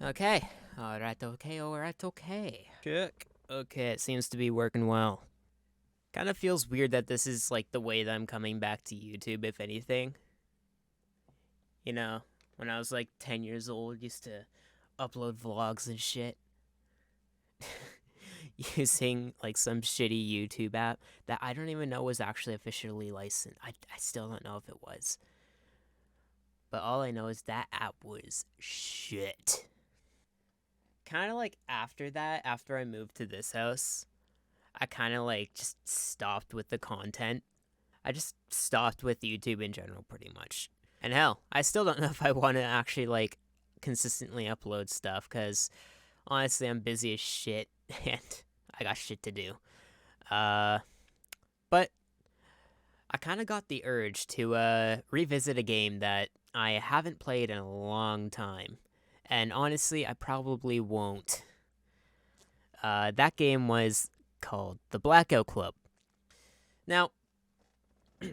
Okay. Alright, okay. Check. Okay, it seems to be working well. Kind of feels weird that this is, like, the way that I'm coming back to YouTube, if anything. You know, when I was, like, 10 years old, used to upload vlogs and shit. Using, like, some shitty YouTube app that I don't even know was actually officially licensed. I still don't know if it was. But all I know is that app was shit. Kind of like after that, after I moved to this house, I kind of like just stopped with the content. I just stopped with YouTube in general, pretty much. And hell, I still don't know if I want to actually like consistently upload stuff because honestly, I'm busy as shit and I got shit to do. But I kind of got the urge to revisit a game that I haven't played in a long time. And honestly, I probably won't. That game was called the Blackout Club. Now, I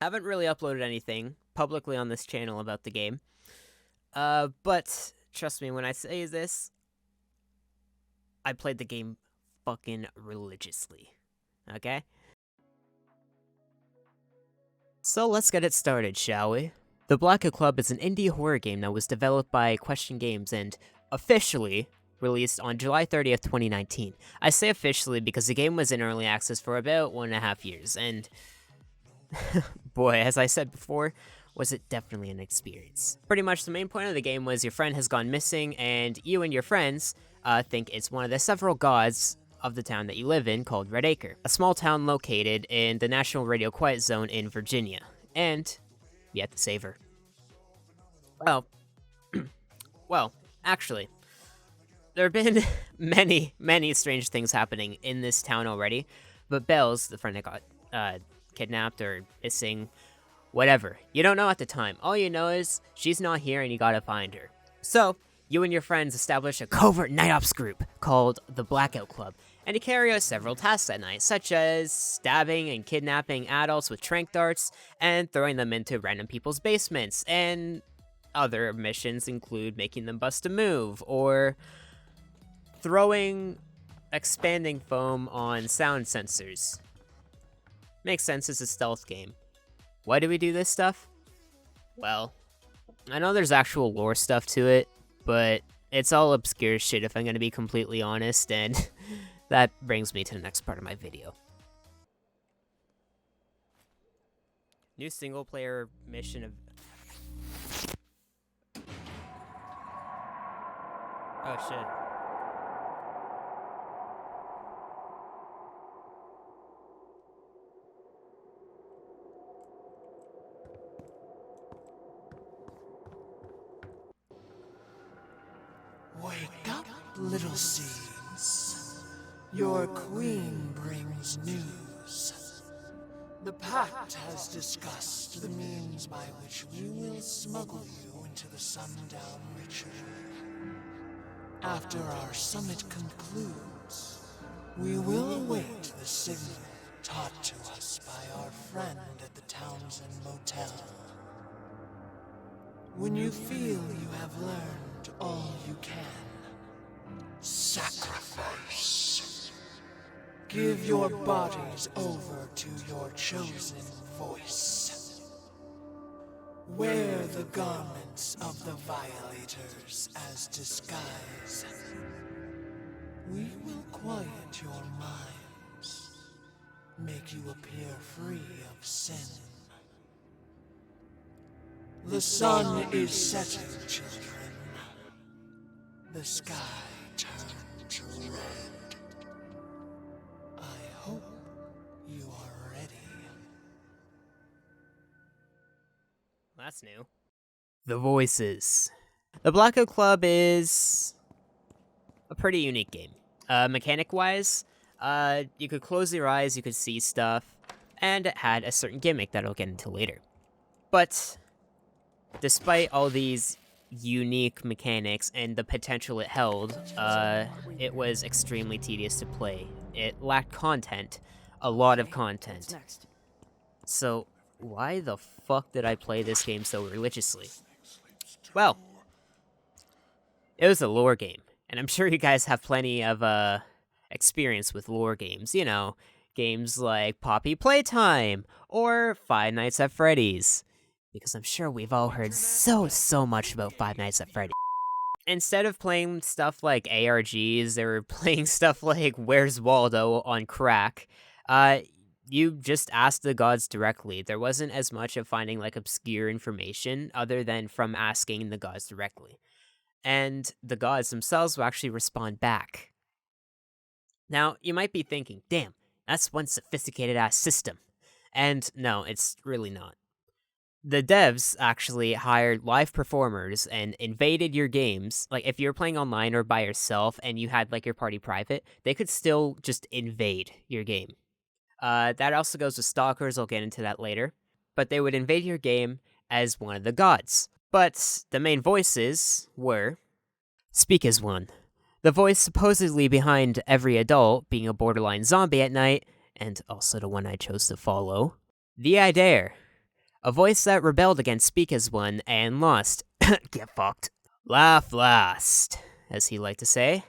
haven't really uploaded anything publicly on this channel about the game. But trust me when I say this, I played the game fucking religiously. Okay? So let's get it started, shall we? The Blackout Club is an indie horror game that was developed by Question Games and officially released on July 30th, 2019. I say officially because the game was in early access for about 1.5 years, and boy, as I said before, was it definitely an experience. Pretty much the main point of the game was your friend has gone missing, and you and your friends think it's one of the several gods of the town that you live in called Red Acre, a small town located in the National Radio Quiet Zone in Virginia, and you have to save her. Well, actually, there have been many strange things happening in this town already, but Belle's, the friend that got kidnapped or missing, whatever, you don't know at the time. All you know is she's not here and you gotta find her. So, you and your friends establish a covert night ops group called the Blackout Club, and you carry out several tasks at night, such as stabbing and kidnapping adults with tranq darts and throwing them into random people's basements, and other missions include making them bust a move, or throwing expanding foam on sound sensors. Makes sense, it's a stealth game. Why do we do this stuff? Well, I know there's actual lore stuff to it, but it's all obscure shit if I'm gonna be completely honest, and that brings me to the next part of my video. New single player mission of... Oh shit. Wake up, little seeds. Your queen brings news. The pact has discussed the means by which we will smuggle you into the sundown ritual. After our summit concludes, we will await the signal taught to us by our friend at the Townsend Motel. When you feel you have learned all you can, sacrifice. Give your bodies over to your chosen voice. Wear the garments of the violators as disguise. We will quiet your minds, make you appear free of sin. The sun is setting, children. The sky turns red. I hope you are ready. That's new. The voices. The Blackout Club is a pretty unique game. Mechanic-wise, you could close your eyes, you could see stuff, and it had a certain gimmick that I'll get into later. But despite all these unique mechanics and the potential it held, it was extremely tedious to play. It lacked content, a lot of content. So why the fuck did I play this game so religiously? Well, It was a lore game, and I'm sure you guys have plenty of experience with lore games. You know, games like Poppy Playtime or Five Nights at Freddy's, because I'm sure we've all heard so much about Five Nights at Freddy's. Instead of playing stuff like ARGs, they were playing stuff like Where's Waldo on crack. You just asked the gods directly. There wasn't as much of finding like obscure information other than from asking the gods directly. And the gods themselves will actually respond back. Now, you might be thinking, damn, that's one sophisticated ass system. And no, it's really not. The devs actually hired live performers and invaded your games. Like, if you're playing online or by yourself and you had, like, your party private, they could still just invade your game. That also goes with stalkers, I'll get into that later. But they would invade your game as one of the gods. But the main voices were... Speak as one. The voice supposedly behind every adult being a borderline zombie at night, and also the one I chose to follow. The Idare. A voice that rebelled against Speak as One and lost. Get fucked. Laugh last, as he liked to say.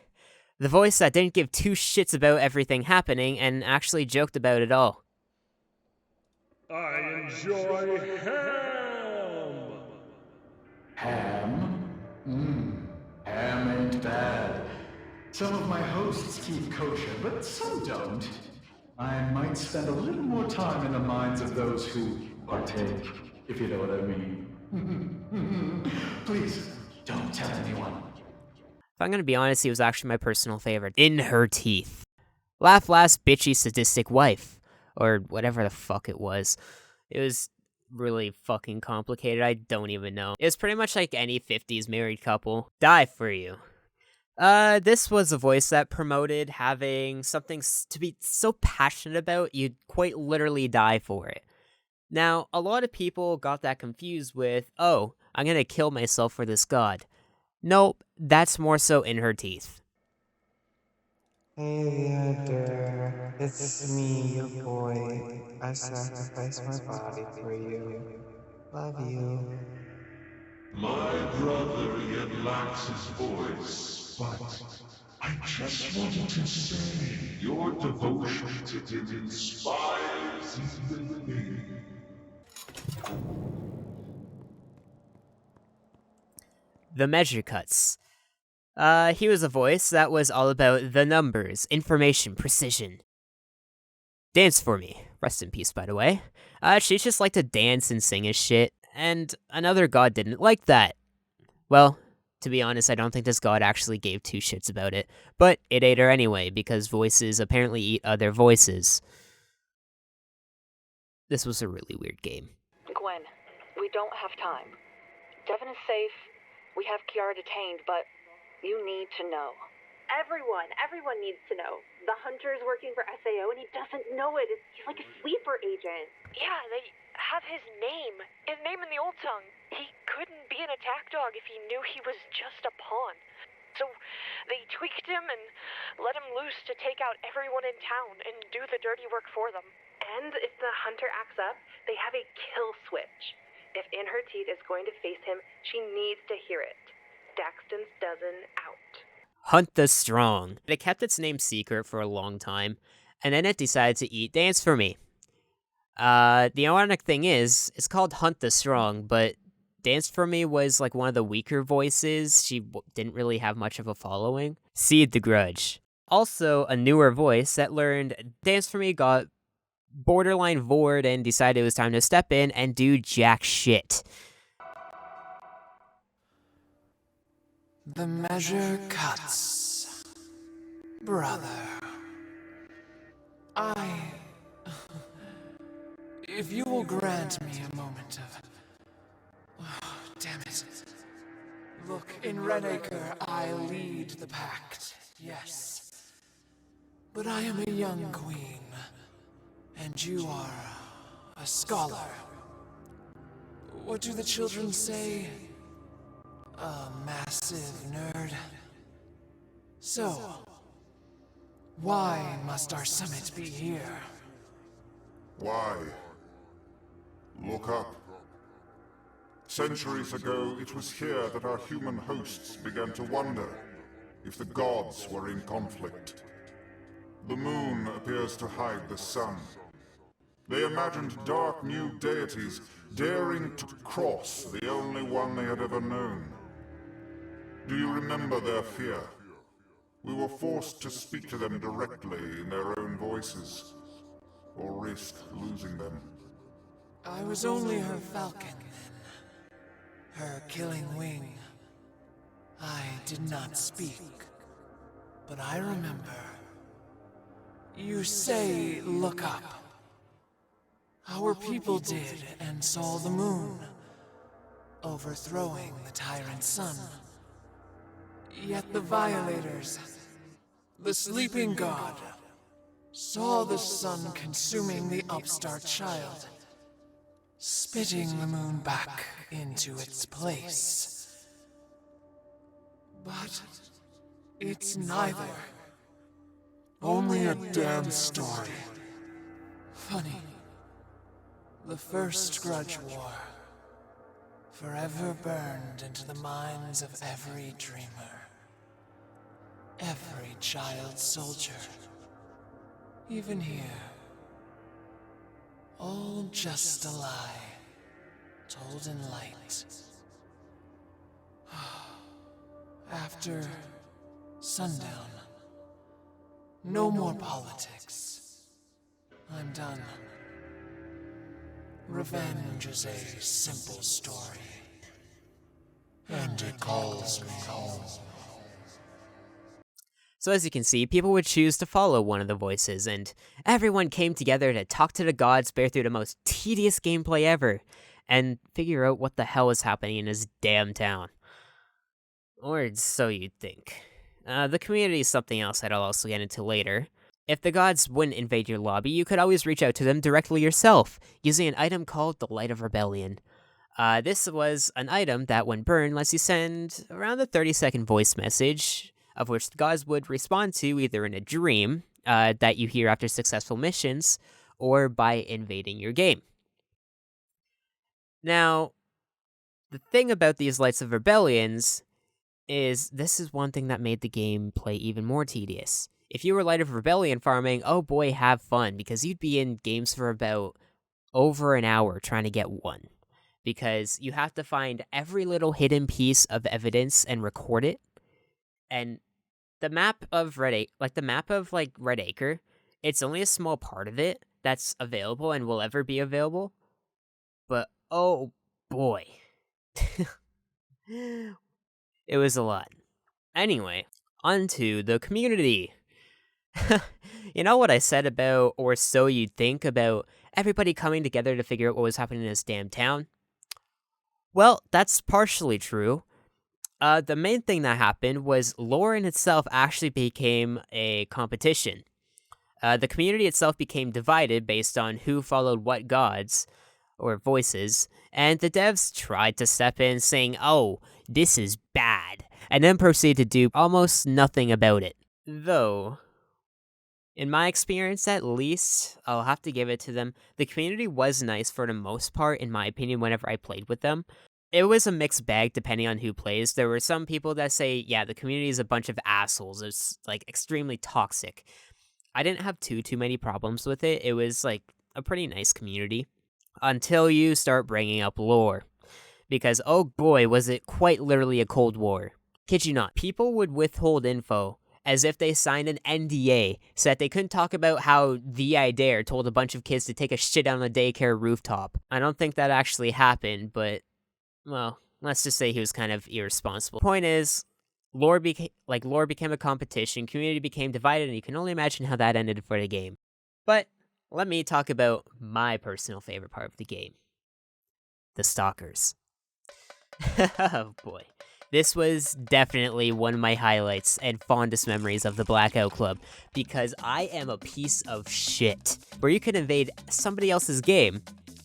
The voice that didn't give two shits about everything happening and actually joked about it all. I enjoy ham! Ham? Ham ain't bad. Some of my hosts keep kosher, but some don't. I might spend a little more time in the minds of those who partake, if you know what I mean. Please, don't tell anyone. If I'm gonna be honest, he was actually my personal favorite. In her teeth. Laugh last, bitchy, sadistic wife. Or whatever the fuck it was. It was really fucking complicated. I don't even know. It was pretty much like any 50s married couple. Die for you. This was a voice that promoted having something to be so passionate about, you'd quite literally die for it. Now, a lot of people got that confused with, oh, I'm gonna kill myself for this god. Nope, that's more so in her teeth. Hey there, it's me, your boy. I sacrificed my body for you. Love you. My brother yet lacks his voice, but I just wanted to say your devotion to him inspires even me. The Measure Cuts. He was a voice that was all about the numbers, information, precision. Dance for me. Rest in peace, by the way. She just liked to dance and sing his shit, and another god didn't like that. Well, to be honest, I don't think this god actually gave two shits about it, but it ate her anyway, because voices apparently eat other voices. This was a really weird game. Gwen, we don't have time. Devin is safe. We have Kiara detained, but you need to know. Everyone needs to know. The Hunter's working for SAO and he doesn't know it. He's like a sleeper agent. Yeah, they have his name in the old tongue. He couldn't be an attack dog if he knew he was just a pawn. So they tweaked him and let him loose to take out everyone in town and do the dirty work for them. And if the Hunter acts up, they have a kill switch. If In Her Teeth is going to face him, she needs to hear it. Daxton's dozen out. Hunt the Strong. It kept its name secret for a long time, and then it decided to eat Dance for Me. The ironic thing is, it's called Hunt the Strong, but Dance for Me was like one of the weaker voices. She didn't really have much of a following. Seed the Grudge. Also, a newer voice that learned Dance for Me got borderline bored and decided it was time to step in and do jack shit. The measure cuts. Brother. If you will grant me a moment of... Oh, damn it. Look, in Redacre, I lead the pact, yes. But I am a young queen, and you are a scholar. What do the children say? A massive nerd. So, why must our summit be here? Why? Look up. Centuries ago, it was here that our human hosts began to wonder if the gods were in conflict. The moon appears to hide the sun. They imagined dark new deities daring to cross the only one they had ever known. Do you remember their fear? We were forced to speak to them directly in their own voices, or risk losing them. I was only her falcon then, her killing wing. I did not speak, but I remember. You say, look up. Our people did and saw the moon, overthrowing the tyrant sun. Yet the violators, the sleeping god, saw the sun consuming the upstart child, spitting the moon back into its place. But it's neither. Only a damn story. Funny. The first Grudge War, forever burned into the minds of every dreamer, every child soldier, even here. All just a lie, told in light. After sundown, no more politics. I'm done. Revenge is a simple story, and it calls me home. So as you can see, people would choose to follow one of the voices, and everyone came together to talk to the gods, bear through the most tedious gameplay ever, and figure out what the hell is happening in this damn town. Or so you'd think. The community is something else that I'll also get into later. If the gods wouldn't invade your lobby, you could always reach out to them directly yourself, using an item called the Light of Rebellion. This was an item that, when burned, lets you send around a 30-second voice message, of which the gods would respond to either in a dream that you hear after successful missions, or by invading your game. Now, the thing about these Lights of Rebellions is this is one thing that made the gameplay even more tedious. If you were Light of Rebellion farming, oh boy, have fun, because you'd be in games for about over an hour trying to get one. Because you have to find every little hidden piece of evidence and record it. And the map of Red Acre, it's only a small part of it that's available and will ever be available. But oh boy. It was a lot. Anyway, onto the community. You know what I said about, or so you'd think, about everybody coming together to figure out what was happening in this damn town? Well, that's partially true. The main thing that happened was lore in itself actually became a competition. The community itself became divided based on who followed what gods, or voices, and the devs tried to step in saying, oh, this is bad, and then proceed to do almost nothing about it. Though, in my experience at least, I'll have to give it to them, the community was nice for the most part, in my opinion, whenever I played with them. It was a mixed bag depending on who plays. There were some people that say, yeah, the community is a bunch of assholes, it's like extremely toxic. I didn't have too many problems with it. It was like a pretty nice community. Until you start bringing up lore. Because, oh boy, was it quite literally a Cold War. Kid you not, people would withhold info as if they signed an NDA, so that they couldn't talk about how the I Dare told a bunch of kids to take a shit on a daycare rooftop. I don't think that actually happened, but, well, let's just say he was kind of irresponsible. Point is, lore became a competition, community became divided, and you can only imagine how that ended for the game. But let me talk about my personal favorite part of the game. The Stalkers. Oh boy. This was definitely one of my highlights and fondest memories of the Blackout Club, because I am a piece of shit. Where you could invade somebody else's game,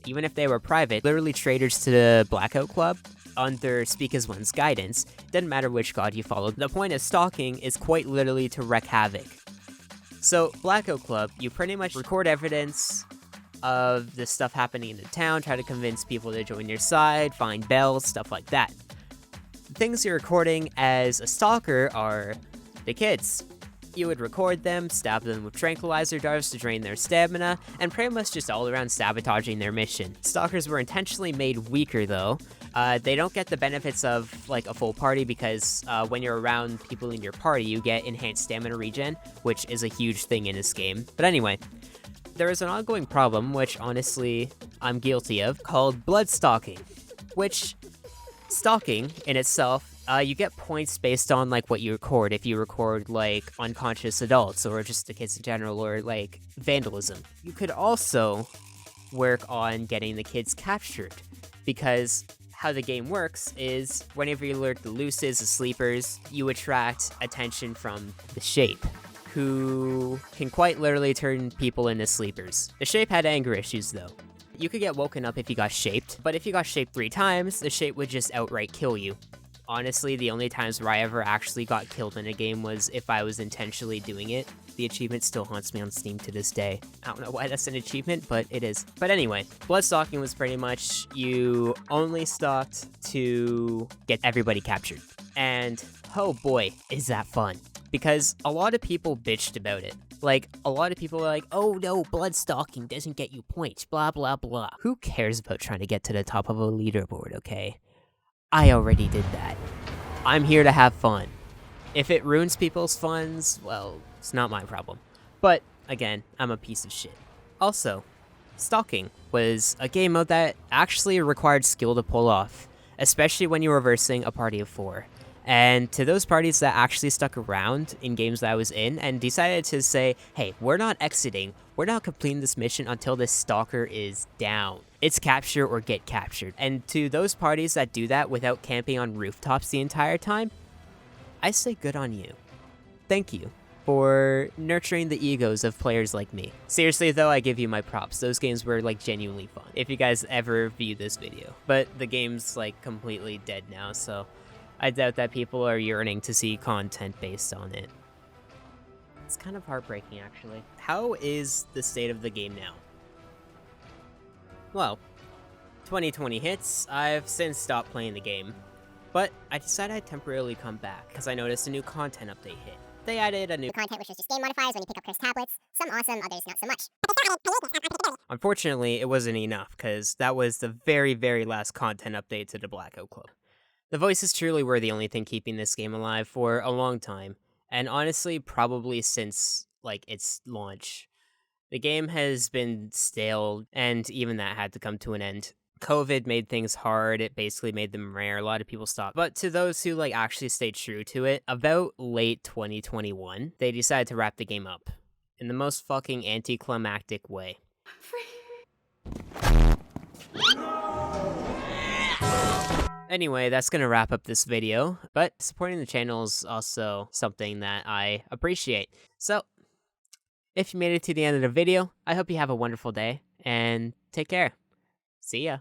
even if they were private, literally traitors to the Blackout Club, under Speak as One's guidance, didn't matter which god you followed. The point of stalking is quite literally to wreak havoc. So, Blackout Club, you pretty much record evidence, of the stuff happening in the town, try to convince people to join your side, find bells, stuff like that. The things you're recording as a stalker are the kids. You would record them, stab them with tranquilizer darts to drain their stamina, and pretty much just all around sabotaging their mission. Stalkers were intentionally made weaker though. They don't get the benefits of like a full party because when you're around people in your party, you get enhanced stamina regen, which is a huge thing in this game. But anyway, there is an ongoing problem, which honestly I'm guilty of, called blood stalking, which stalking in itself, you get points based on like what you record. If you record like unconscious adults or just the kids in general or like vandalism. You could also work on getting the kids captured because how the game works is whenever you alert the looses, the sleepers, you attract attention from the shape, who can quite literally turn people into sleepers. The shape had anger issues though. You could get woken up if you got shaped, but if you got shaped 3 times, the shape would just outright kill you. Honestly, the only times where I ever actually got killed in a game was if I was intentionally doing it. The achievement still haunts me on Steam to this day. I don't know why that's an achievement, but it is. But anyway, blood stalking was pretty much you only stalked to get everybody captured. And oh boy, is that fun. Because a lot of people bitched about it. Like, a lot of people are like, oh no, blood stalking doesn't get you points, blah blah blah. Who cares about trying to get to the top of a leaderboard, okay? I already did that. I'm here to have fun. If it ruins people's funds, well, it's not my problem. But, again, I'm a piece of shit. Also, stalking was a game mode that actually required skill to pull off, especially when you were versing a party of 4. And to those parties that actually stuck around in games that I was in and decided to say, hey, we're not exiting, we're not completing this mission until this stalker is down. It's capture or get captured. And to those parties that do that without camping on rooftops the entire time, I say good on you. Thank you for nurturing the egos of players like me. Seriously though, I give you my props. Those games were like genuinely fun. If you guys ever view this video. But the game's like completely dead now, so I doubt that people are yearning to see content based on it. It's kind of heartbreaking, actually. How is the state of the game now? Well, 2020 hits, I've since stopped playing the game. But I decided I'd temporarily come back, because I noticed a new content update hit. They added a new content, which was just game modifiers when you pick up cursed tablets. Some awesome, others not so much. Unfortunately, it wasn't enough, because that was the very, very last content update to the Blackout Club. The voices truly were the only thing keeping this game alive for a long time, and honestly, probably since, like, its launch. The game has been stale, and even that had to come to an end. COVID made things hard, it basically made them rare, a lot of people stopped. But to those who, like, actually stayed true to it, about late 2021, they decided to wrap the game up. In the most fucking anticlimactic way. Anyway, that's gonna wrap up this video, but supporting the channel is also something that I appreciate. So, if you made it to the end of the video, I hope you have a wonderful day, and take care. See ya.